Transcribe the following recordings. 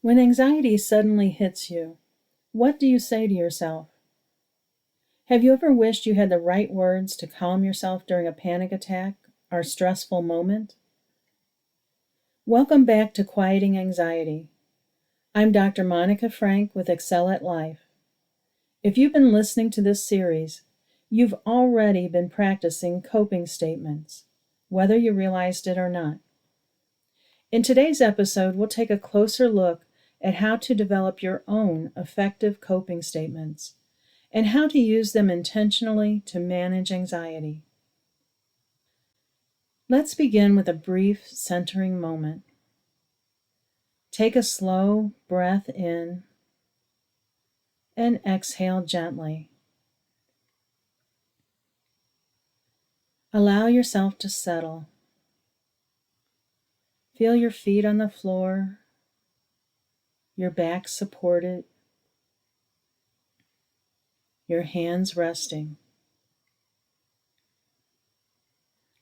When anxiety suddenly hits you, what do you say to yourself? Have you ever wished you had the right words to calm yourself during a panic attack or stressful moment? Welcome back to Quieting Anxiety. I'm Dr. Monica Frank with Excel at Life. If you've been listening to this series, you've already been practicing coping statements, whether you realized it or not. In today's episode, we'll take a closer look at how to develop your own effective coping statements and how to use them intentionally to manage anxiety. Let's begin with a brief centering moment. Take a slow breath in and exhale gently. Allow yourself to settle. Feel your feet on the floor, your back supported, your hands resting.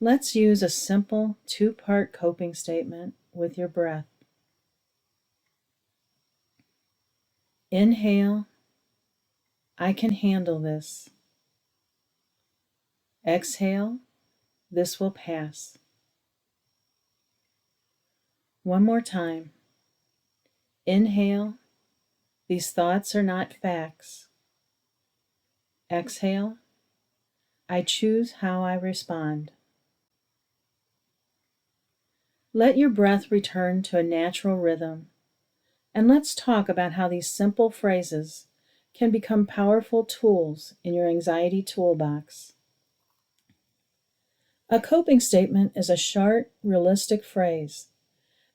Let's use a simple two-part coping statement with your breath. Inhale, I can handle this. Exhale, this will pass. One more time. Inhale, these thoughts are not facts. Exhale, I choose how I respond. Let your breath return to a natural rhythm, and let's talk about how these simple phrases can become powerful tools in your anxiety toolbox. A coping statement is a short, realistic phrase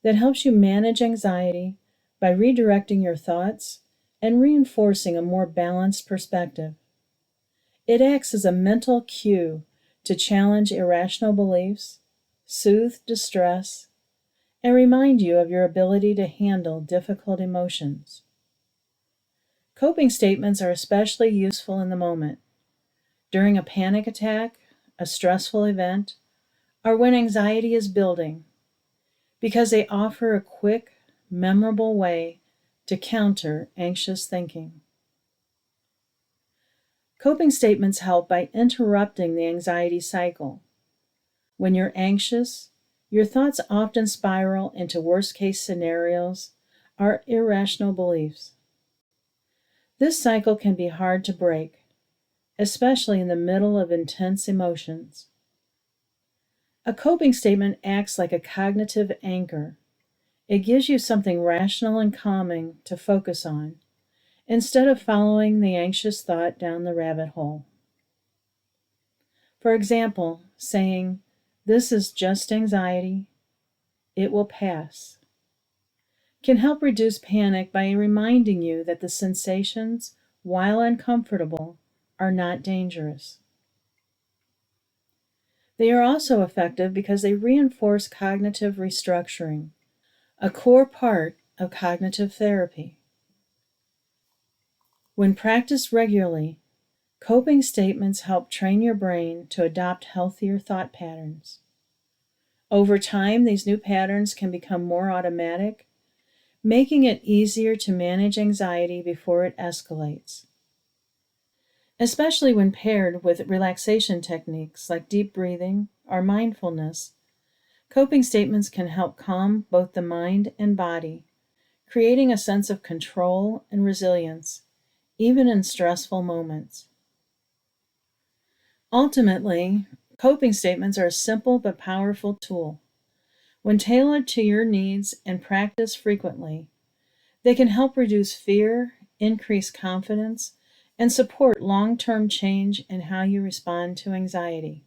that helps you manage anxiety by redirecting your thoughts and reinforcing a more balanced perspective. It acts as a mental cue to challenge irrational beliefs, soothe distress, and remind you of your ability to handle difficult emotions. Coping statements are especially useful in the moment, during a panic attack, a stressful event, or when anxiety is building, because they offer a quick, memorable way to counter anxious thinking. Coping statements help by interrupting the anxiety cycle. When you're anxious, your thoughts often spiral into worst-case scenarios or irrational beliefs. This cycle can be hard to break, especially in the middle of intense emotions. A coping statement acts like a cognitive anchor. It gives you something rational and calming to focus on, instead of following the anxious thought down the rabbit hole. For example, saying, "This is just anxiety, it will pass," can help reduce panic by reminding you that the sensations, while uncomfortable, are not dangerous. They are also effective because they reinforce cognitive restructuring, a core part of cognitive therapy. When practiced regularly, coping statements help train your brain to adopt healthier thought patterns. Over time, these new patterns can become more automatic, making it easier to manage anxiety before it escalates. Especially when paired with relaxation techniques like deep breathing or mindfulness, coping statements can help calm both the mind and body, creating a sense of control and resilience, even in stressful moments. Ultimately, coping statements are a simple but powerful tool. When tailored to your needs and practiced frequently, they can help reduce fear, increase confidence, and support long-term change in how you respond to anxiety.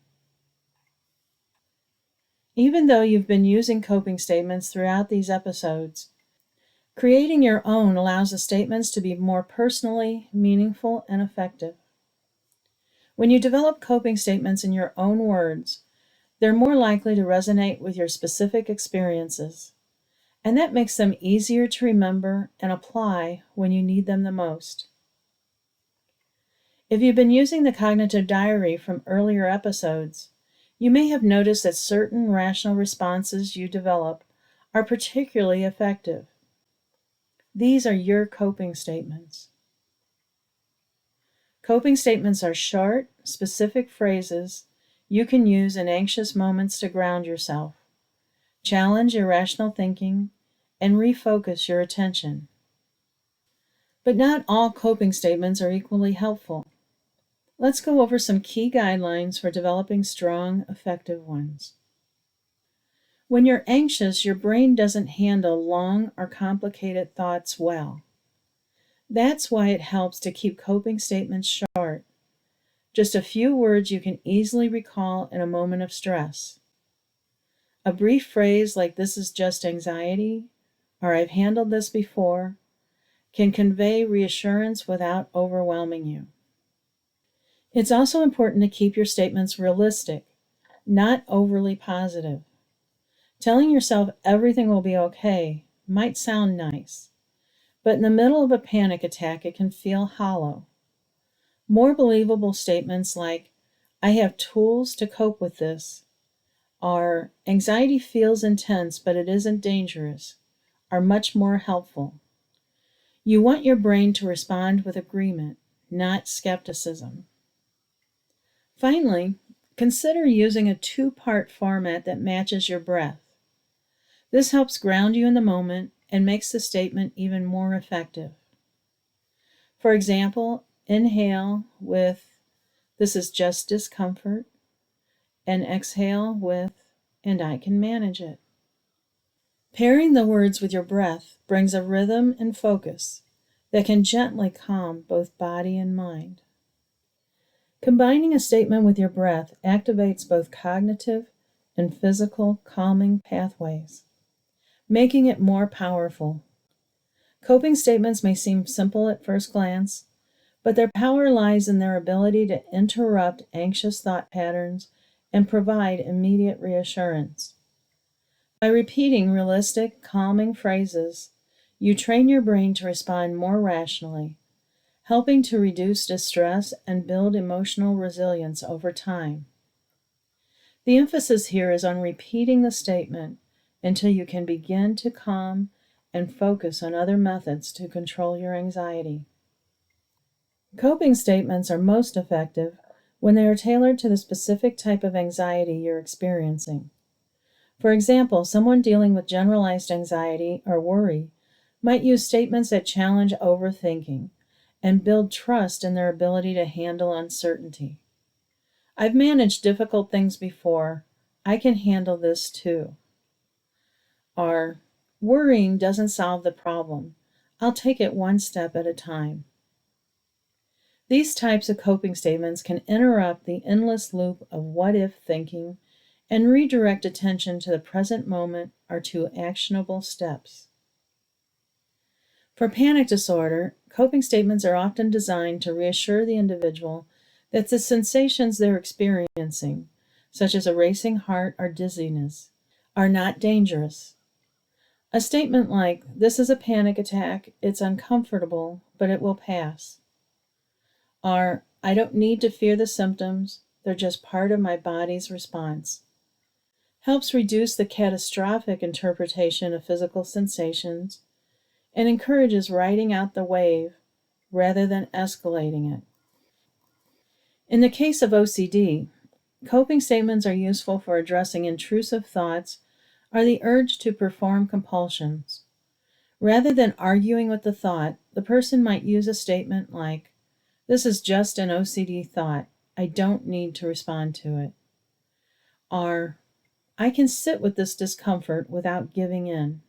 Even though you've been using coping statements throughout these episodes, creating your own allows the statements to be more personally meaningful and effective. When you develop coping statements in your own words, they're more likely to resonate with your specific experiences, and that makes them easier to remember and apply when you need them the most. If you've been using the cognitive diary from earlier episodes, you may have noticed that certain rational responses you develop are particularly effective. These are your coping statements. Coping statements are short, specific phrases you can use in anxious moments to ground yourself, challenge irrational thinking, and refocus your attention. But not all coping statements are equally helpful. Let's go over some key guidelines for developing strong, effective ones. When you're anxious, your brain doesn't handle long or complicated thoughts well. That's why it helps to keep coping statements short. Just a few words you can easily recall in a moment of stress. A brief phrase like "this is just anxiety" or "I've handled this before" can convey reassurance without overwhelming you. It's also important to keep your statements realistic, not overly positive. Telling yourself everything will be okay might sound nice, but in the middle of a panic attack, it can feel hollow. More believable statements like, "I have tools to cope with this," or "anxiety feels intense, but it isn't dangerous," are much more helpful. You want your brain to respond with agreement, not skepticism. Finally, consider using a two-part format that matches your breath. This helps ground you in the moment and makes the statement even more effective. For example, inhale with "this is just discomfort," and exhale with "and I can manage it." Pairing the words with your breath brings a rhythm and focus that can gently calm both body and mind. Combining a statement with your breath activates both cognitive and physical calming pathways, making it more powerful. Coping statements may seem simple at first glance, but their power lies in their ability to interrupt anxious thought patterns and provide immediate reassurance. By repeating realistic, calming phrases, you train your brain to respond more rationally, helping to reduce distress and build emotional resilience over time. The emphasis here is on repeating the statement until you can begin to calm and focus on other methods to control your anxiety. Coping statements are most effective when they are tailored to the specific type of anxiety you're experiencing. For example, someone dealing with generalized anxiety or worry might use statements that challenge overthinking and build trust in their ability to handle uncertainty. "I've managed difficult things before. I can handle this too." Or, "Worrying doesn't solve the problem. I'll take it one step at a time." These types of coping statements can interrupt the endless loop of what-if thinking and redirect attention to the present moment or to actionable steps. For panic disorder, coping statements are often designed to reassure the individual that the sensations they're experiencing, such as a racing heart or dizziness, are not dangerous. A statement like, "This is a panic attack, it's uncomfortable, but it will pass," or "I don't need to fear the symptoms, they're just part of my body's response," helps reduce the catastrophic interpretation of physical sensations and encourages riding out the wave rather than escalating it. In the case of OCD, coping statements are useful for addressing intrusive thoughts or the urge to perform compulsions. Rather than arguing with the thought, the person might use a statement like, "This is just an OCD thought. I don't need to respond to it." Or, "I can sit with this discomfort without giving in."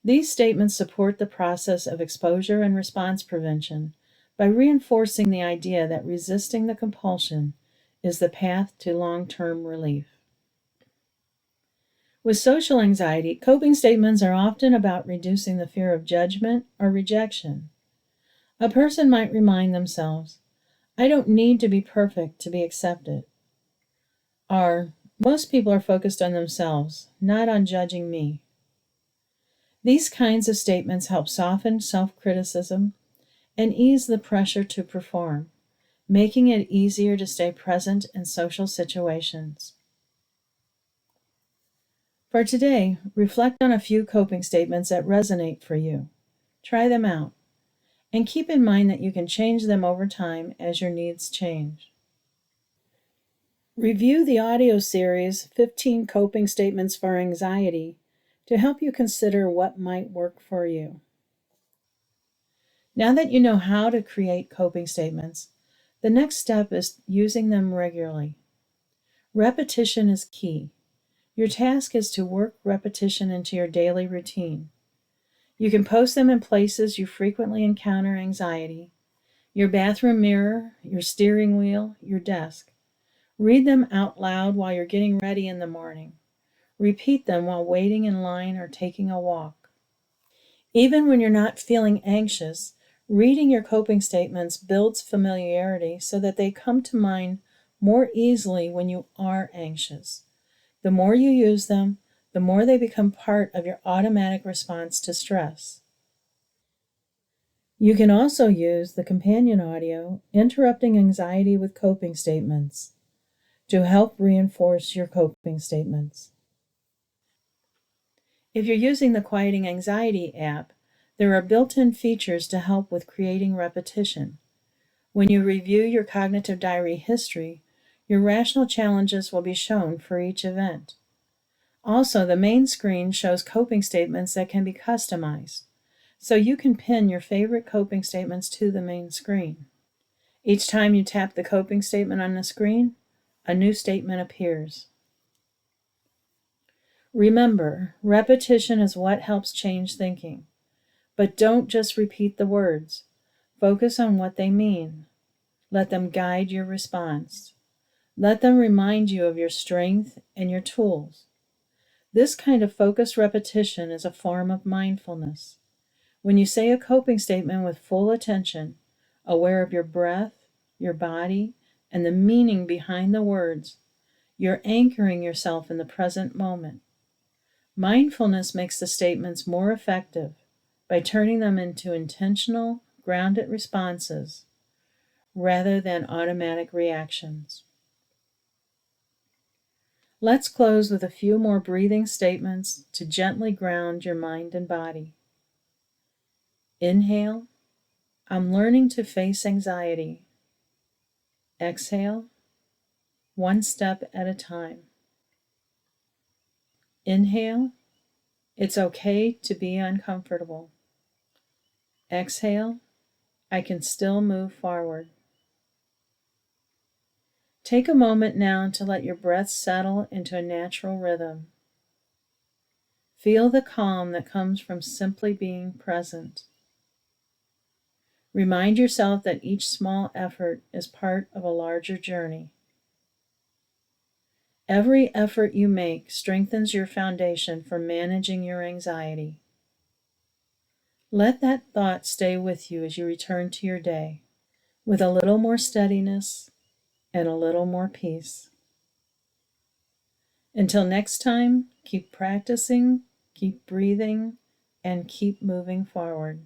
These statements support the process of exposure and response prevention by reinforcing the idea that resisting the compulsion is the path to long-term relief. With social anxiety, coping statements are often about reducing the fear of judgment or rejection. A person might remind themselves, "I don't need to be perfect to be accepted." Or, "Most people are focused on themselves, not on judging me." These kinds of statements help soften self-criticism and ease the pressure to perform, making it easier to stay present in social situations. For today, reflect on a few coping statements that resonate for you. Try them out, and keep in mind that you can change them over time as your needs change. Review the audio series 15 Coping Statements for Anxiety to help you consider what might work for you. Now that you know how to create coping statements, the next step is using them regularly. Repetition is key. Your task is to work repetition into your daily routine. You can post them in places you frequently encounter anxiety: your bathroom mirror, your steering wheel, your desk. Read them out loud while you're getting ready in the morning. Repeat them while waiting in line or taking a walk. Even when you're not feeling anxious, reading your coping statements builds familiarity so that they come to mind more easily when you are anxious. The more you use them, the more they become part of your automatic response to stress. You can also use the companion audio, Interrupting Anxiety with Coping Statements, to help reinforce your coping statements. If you're using the Quieting Anxiety app, there are built-in features to help with creating repetition. When you review your cognitive diary history, your rational challenges will be shown for each event. Also, the main screen shows coping statements that can be customized, so you can pin your favorite coping statements to the main screen. Each time you tap the coping statement on the screen, a new statement appears. Remember, repetition is what helps change thinking. But don't just repeat the words. Focus on what they mean. Let them guide your response. Let them remind you of your strength and your tools. This kind of focused repetition is a form of mindfulness. When you say a coping statement with full attention, aware of your breath, your body, and the meaning behind the words, you're anchoring yourself in the present moment. Mindfulness makes the statements more effective by turning them into intentional, grounded responses rather than automatic reactions. Let's close with a few more breathing statements to gently ground your mind and body. Inhale, I'm learning to face anxiety. Exhale, one step at a time. Inhale, it's okay to be uncomfortable. Exhale, I can still move forward. Take a moment now to let your breath settle into a natural rhythm. Feel the calm that comes from simply being present. Remind yourself that each small effort is part of a larger journey. Every effort you make strengthens your foundation for managing your anxiety. Let that thought stay with you as you return to your day, with a little more steadiness and a little more peace. Until next time, keep practicing, keep breathing, and keep moving forward.